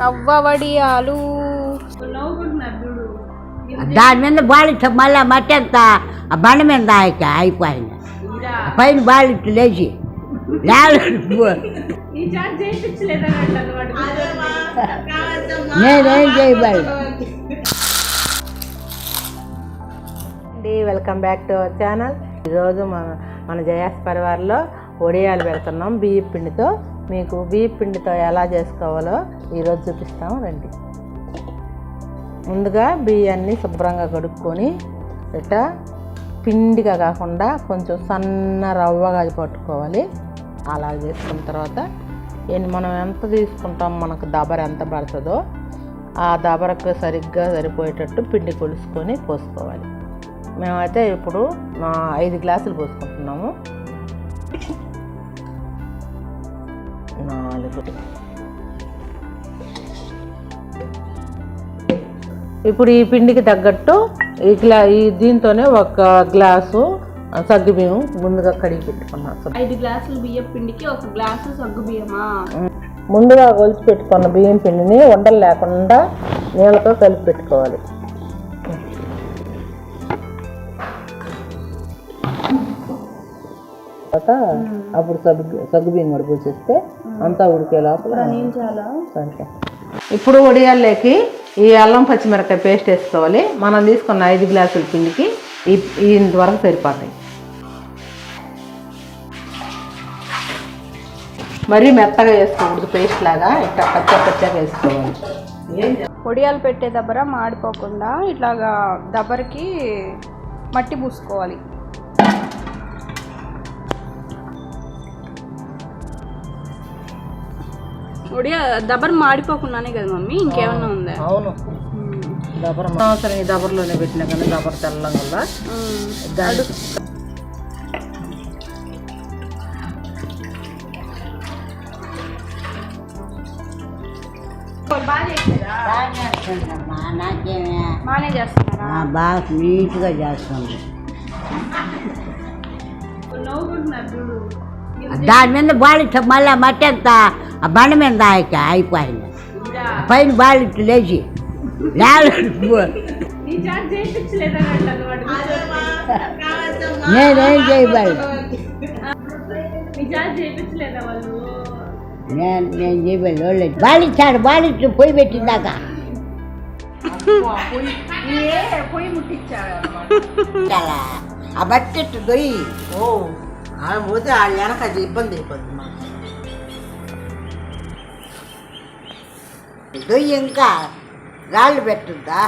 రవ్వ వడియాలు. దాని మీద బాలిట్ మళ్ళీ మట్టి అంతా ఆ బండ మీద అయిపోయింది. పైన బాలిట్ లేచి నేనేం చేయబడి. Welcome back to our channel. ఈరోజు మన జయాస్ పరివార్లో వడియాలు పెడుతున్నాం బియ్యం పిండితో. మీకు బియ్యం పిండితో ఎలా చేసుకోవాలో ఈరోజు చూపిస్తాము రండి. ముందుగా బియ్యాన్ని శుభ్రంగా కడుక్కొని ఇట్లా పిండిగా కాకుండా కొంచెం సన్న రవ్వగా పట్టుకోవాలి. అలా చేసుకున్న తర్వాత మనం ఎంత తీసుకుంటాం, మనకు దబర ఎంత పడుతుందో ఆ దబరకు సరిగ్గా సరిపోయేటట్టు పిండి కొలుసుకొని పోసుకోవాలి. మేమైతే ఇప్పుడు 5 గ్లాసులు పోసుకుంటున్నాము. 4. ఇప్పుడు ఈ పిండికి తగ్గట్టు దీంతోనే 1 గ్లాసు సగ్గుబియ్యం ముందుగా కడిగి పెట్టుకున్నాం. 5 గ్లాసులు బియ్యం పిండికి 1 గ్లాసు సగ్గుబియ్యమా? ముందుగా కొలిచి పెట్టుకున్న బియ్యం పిండిని ఉండలు లేకుండా నీళ్ళతో కలిపి పెట్టుకోవాలి. తర్వాత అప్పుడు సగ్గుబియ్యం కూడా పోసేస్తే అంతా ఉడికే లోపల సరిగ్గా. ఇప్పుడు వడియాల్లోకి ఈ అల్లం పచ్చిమిరపకాయ పేస్ట్ వేసుకోవాలి. మనం తీసుకున్న 5 గ్లాసుల పిండికి ఇంతవరకు సరిపోతాయి. మరీ మెత్తగా వేసుకోకూడదు, పేస్ట్ లాగా ఇట్లా పచ్చగా వేసుకోవాలి. వడియాలు పెట్టే దబ్బర మాడిపోకుండా ఇట్లాగా దబ్బరికి మట్టి పూసుకోవాలి. దబ్బర మాడిపోకుండానే కదా మమ్మీ, ఇంకేమన్నా ఉందా? అవును, దబ్బర అవసరం. ఈ దబ్బరలోనే పెట్టినా కానీ దబ్బర తెల్లం వల్ల బాగానే చేస్తున్నారా? బాగా నీట్గా చేస్తుంది. దాని మీద బాలిట్ మళ్ళీ మట్టి అంతా ఆ బండ మీద అయిపోయింది. పైన బాలిట్ లేచి నేనేం చేయబడి. నేను చేయబడి బాలిచ్చాడు. బాలిట్ పొయ్యి పెట్టిందాక పొయ్యి ముట్టించాడు. ఆ బట్టెట్టు దొయ్యి పోతే వాళ్ళు వెనక అది ఇబ్బంది అయిపోతుంది. దొయ్యి ఇంకా రాళ్ళు పెట్టుందా?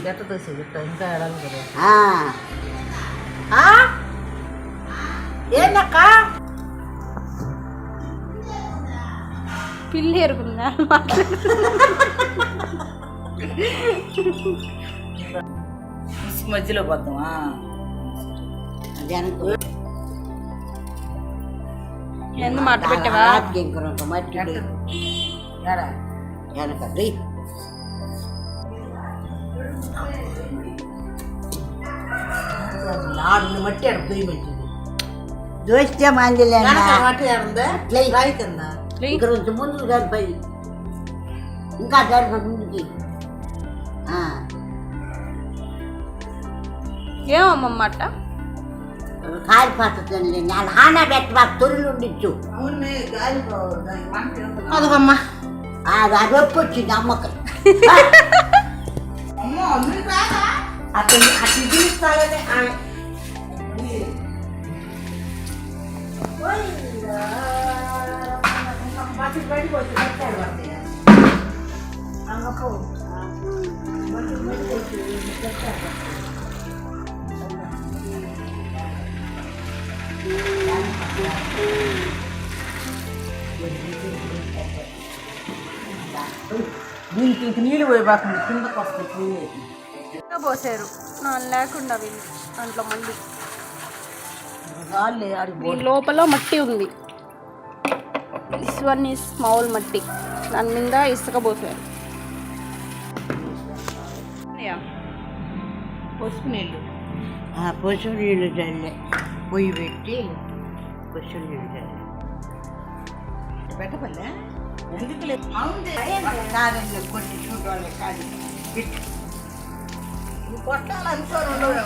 గట్ట దోశ ఇంకా ఎడాలి కదా. ఏందక్క పిల్లి ఎరుగుందా? మధ్యలో పోతామా? ఎందు మాట పెట్టావా? మట్టి వెనక మట్టి దొయ్యి మంచిది. దోస్తే మంది కొంచెం ముందు జరిపోయి ఇంకా జరిపి ముందుకి. ఏమమ్మట కాలిపోతుంది. నేను హానా పెట్టి మాకు తొలిలు ఉండిచ్చు. అదమ్మా అది రొప్పి వచ్చింది అమ్మకి. అట్లా తీస్తానే దీనికి నీళ్ళు పోయిపోతుంది, కిందకు వస్తుంది. పోసారు లేకుండా వీళ్ళు దాంట్లో మళ్ళీ లోపల మట్టి ఉంది. దిస్ వన్ ఈజ్ స్మాల్ మట్టి, దాని మీద ఇసుక పోసారు. పసుపు నీళ్ళు పసుపు నీళ్ళు చల్లే పొయ్యి పెట్టి పసుపు నీళ్ళు చల్లే పెట్టపల్లె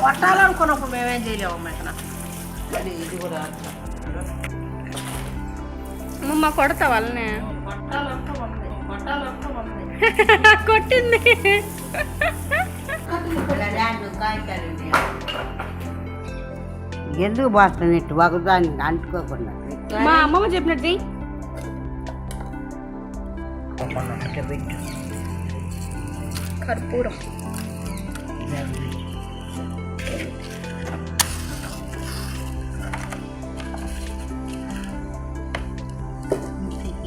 కొట్టాలనుకున్నప్పుడు మేమేం చేయలేము ఇక్కడ. అది ఇది కూడా అమ్మమ్మ కొడతా వాళ్ళనే కొట్టింది. ఎందుకు పోస్తున్నట్టు ఒకదానికి అంటుకోకుండా మా అమ్మమ్మ చెప్పినట్టు కర్పూరం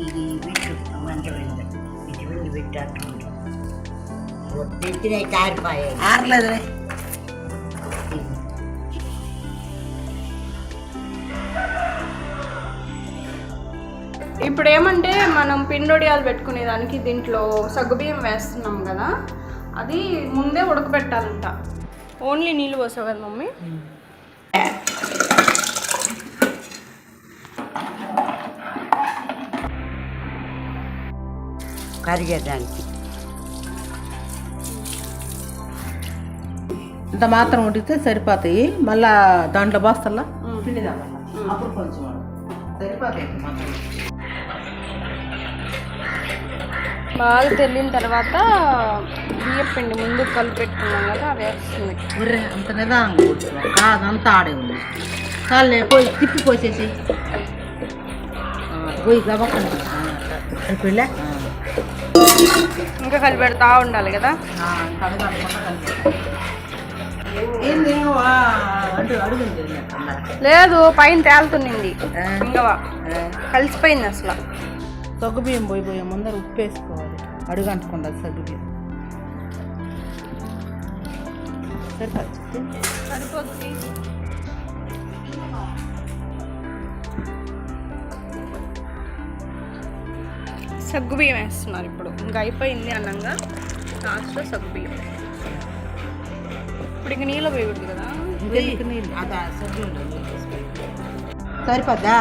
ఇది పెట్టు మంట ఇది వెళ్ళి పెట్టాడు తెచ్చినాయి కారిపోయాయి. ఆరలేదు. ఇప్పుడు ఏమంటే మనం పిండొడియాలు పెట్టుకునే దానికి దీంట్లో సగ్గుబియ్యం వేస్తున్నాం కదా, అది ముందే ఉడకబెట్టాలంట. ఓన్లీ నీళ్ళు పోసావు కదా మమ్మీ? కరిగేదానికి ఇంత మాత్రం ఉడికితే సరిపోతాయి. మళ్ళా దాంట్లో బాస్తల్లా పిండి దామల్లా అప్పుడు కొంచెం సరిపోతాయి. బాగా తెల్లిన తర్వాత బియ్యం పిండి ముందు కలిపెట్టుకున్నాం కదా, అది వేస్తుంది. అంత నిదానంగా కాదంతా ఆడే ఉంది. చాలే పోయి తిప్పి పోసేసి పోయి గబక్కండి అయిపోయిలే. ఇంకా కలిపెడతా ఉండాలి కదా. లేదు పైన తేలుతున్నింది ఇంకా కలిసిపోయింది అసలు. సగ్గుబియ్యం పోయిపోయే ముందర ఉప్పు వేసుకోవాలి, అడుగు అంటకుండా సగ్గుబియ్యం సరిపోతుంది. సగ్గుబియ్యం వేస్తున్నారు ఇప్పుడు. ఇంకా అయిపోయింది అన్నంగా లాస్ట్లో సగ్గుబియ్యం. ఇప్పుడు ఇంక నీళ్ళు వేయకూడదు కదా. సరిపోద్దా?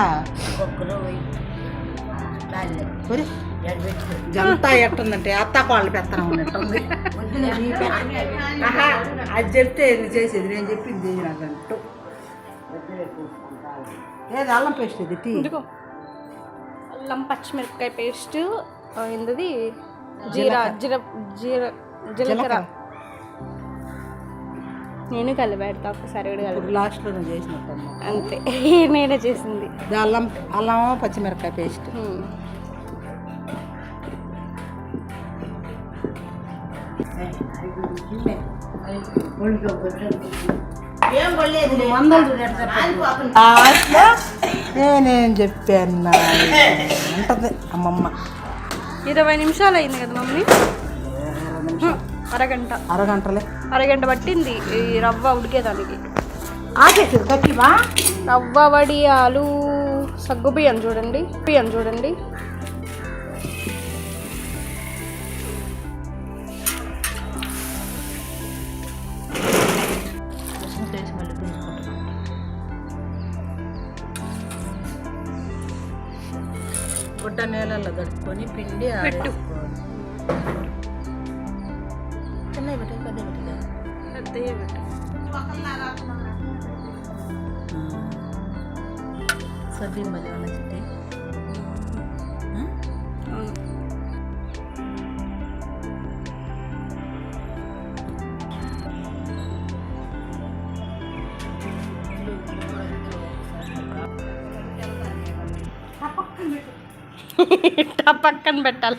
జంతా ఎట్టుందంటే అత్తాకోళ్ళు పెత్తనం ఉన్నట్టుంది. అది చెప్తే ఇది చేసేది, నేను చెప్పింది నాకంటూ. లేదు అల్లం పేస్ట్ ఇది టీ. ఎందుకో అల్లం పచ్చిమిరపకాయ పేస్ట్ ఏంటది, జీలకర్ర నేను కలిపెడతా ఒకసారి కూడా లాస్ట్లో నేను చేసినట్టు అంతే. నేనే చేసింది. అల్లం పచ్చిమిరపకాయ పేస్ట్. నేనేం చెప్పాను అంటది అమ్మమ్మ. 20 నిమిషాలు అయింది కదా మమ్మీ? అరగంట పట్టింది ఈ రవ్వ ఉడికేదానికి. రవ్వ వడియాలు సగ్గుబియ్యం చూడండి, చూడండి. గుడ్డ నీళ్ళల్లో కడుక్కొని పిండి పెట్టు. పెద్దయ్యే పెట్టు. సబ్బి మళ్ళీ చిట్టి పక్కన పెట్టాలి,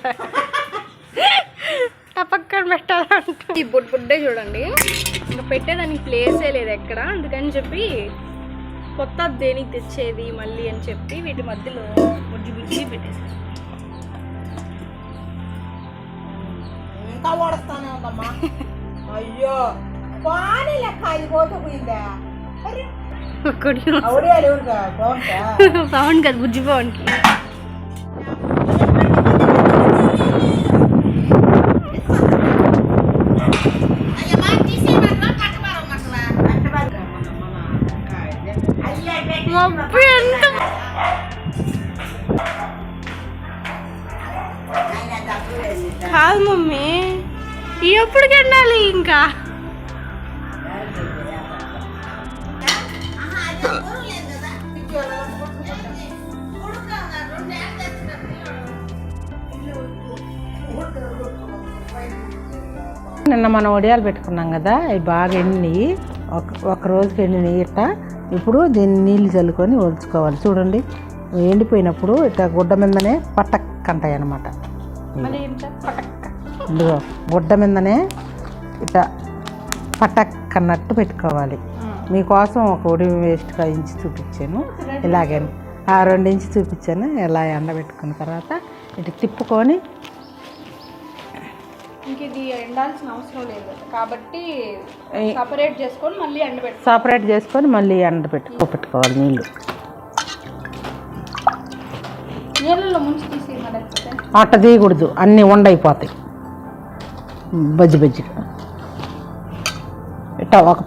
పక్కన పెట్టాలంటే ఈ బుడ్డే చూడండి. ఇంకా పెట్టేదానికి ప్లేసే లేదు ఎక్కడ, అందుకని చెప్పి కొత్త దేనికి తెచ్చేది మళ్ళీ అని చెప్పి వీటి మధ్యలో బుజ్జి పెట్టేసారు. ఇంకా ఓడస్తానే ఉందమ్మా. అయ్యో పానీ లెక్క అది పోతే పోయిందా? పవన్ కదా, బుజ్జి పవన్కి. కాదు మమ్మీ, ఎప్పటికి ఎండాలి ఇంకా? నిన్న మనం వడియాలు పెట్టుకున్నాం కదా, అవి బాగా ఎండినవి. ఒక రోజుకి ఎండినవి ఇట్ట. ఇప్పుడు దీన్ని నీళ్ళు చల్లుకొని ఒలుచుకోవాలి. చూడండి, ఎండిపోయినప్పుడు ఇట్లా గుడ్డ మీదనే పట్టక్కంటాయి అన్నమాట. ఇదిగో గుడ్డ మీదనే ఇట్లా పట్టక్కన్నట్టు పెట్టుకోవాలి. మీకోసం ఒక ఉడి వేస్ట్గా ఇంచి చూపించాను. ఇలాగే 2 ఇంచు చూపించాను. ఇలా ఎండబెట్టుకున్న తర్వాత ఇటు తిప్పుకొని, ఇంక ఇది ఎండాల్సిన అవసరం లేదు కాబట్టి సపరేట్ చేసుకొని మళ్ళీ పెట్టుకోవాలి. నీళ్ళలో ముంచి తీసి అట్ట తీయకూడదు, అన్నీ ఉండైపోతాయి బజ్జిగా. ఇట్ట ఒక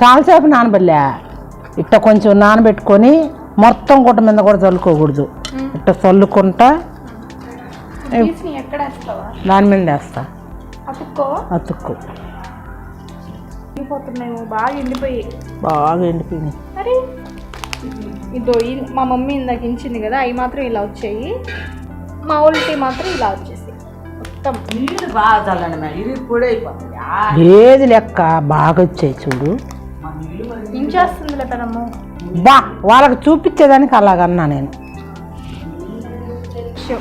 చాలాసేపు నానబెట్టలే, ఇట్ట కొంచెం నానబెట్టుకొని మొత్తం గుడ్డ మీద కూడా చల్లుకోకూడదు. ఇట్ట చల్లుకుంటా దాని మీద వేస్తా. అతుక్కు బాగా ఎండిపోయినాయి. మరి ఇదో మా మమ్మీ ఇందాక ఇంచింది కదా, అవి మాత్రం ఇలా వచ్చాయి. మా ఊళ్ళకి మాత్రం ఇలా వచ్చేసి మొత్తం ఏది లెక్క బాగా వచ్చాయి చూడు. ఇంచేస్తుంది పెనమ్మ. వాళ్ళకి చూపించేదానికి అలాగన్నా నేను.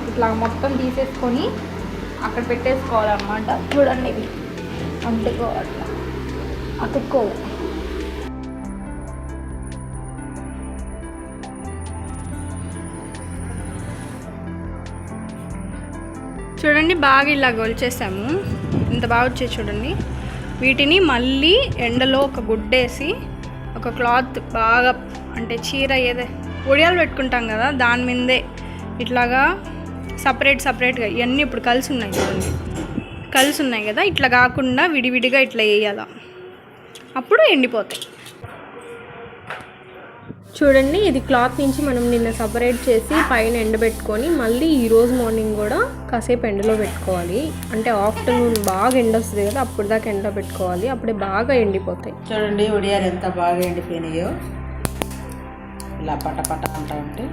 ఇట్లా మొత్తం తీసేసుకొని అక్కడ పెట్టేసుకోవాలన్నమాట. చూడండి, ఇవి అతుక్కో. చూడండి, బాగా ఇలా గొల్చేసాము. ఇంత బాగా వచ్చేది చూడండి. వీటిని మళ్ళీ ఎండలో ఒక గుడ్డేసి ఒక క్లాత్ బాగా, అంటే చీర ఏదో ఒడియాలు పెట్టుకుంటాం కదా, దాని మీదే ఇట్లాగా సపరేట్గా ఇవన్నీ ఇప్పుడు కలిసి ఉన్నాయి కదా, ఇట్లా కాకుండా విడివిడిగా ఇట్లా వేయాల, అప్పుడు ఎండిపోతాయి. చూడండి, ఇది క్లాత్ నుంచి మనం నిన్న సపరేట్ చేసి పైన ఎండబెట్టుకొని మళ్ళీ ఈరోజు మార్నింగ్ కూడా కాసేపు ఎండలో పెట్టుకోవాలి. అంటే ఆఫ్టర్నూన్ బాగా ఎండ వస్తుంది కదా, అప్పుడు దాకా ఎండలో పెట్టుకోవాలి, అప్పుడే బాగా ఎండిపోతాయి. చూడండి, ఉడియాలు ఎంత బాగా ఎండిపోయినాయో. ఇలా పట్ట అంటా ఉంటే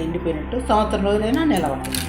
ఎండిపోయినట్టు సంవత్సరం రోజులైనా నిలబడుతుంది.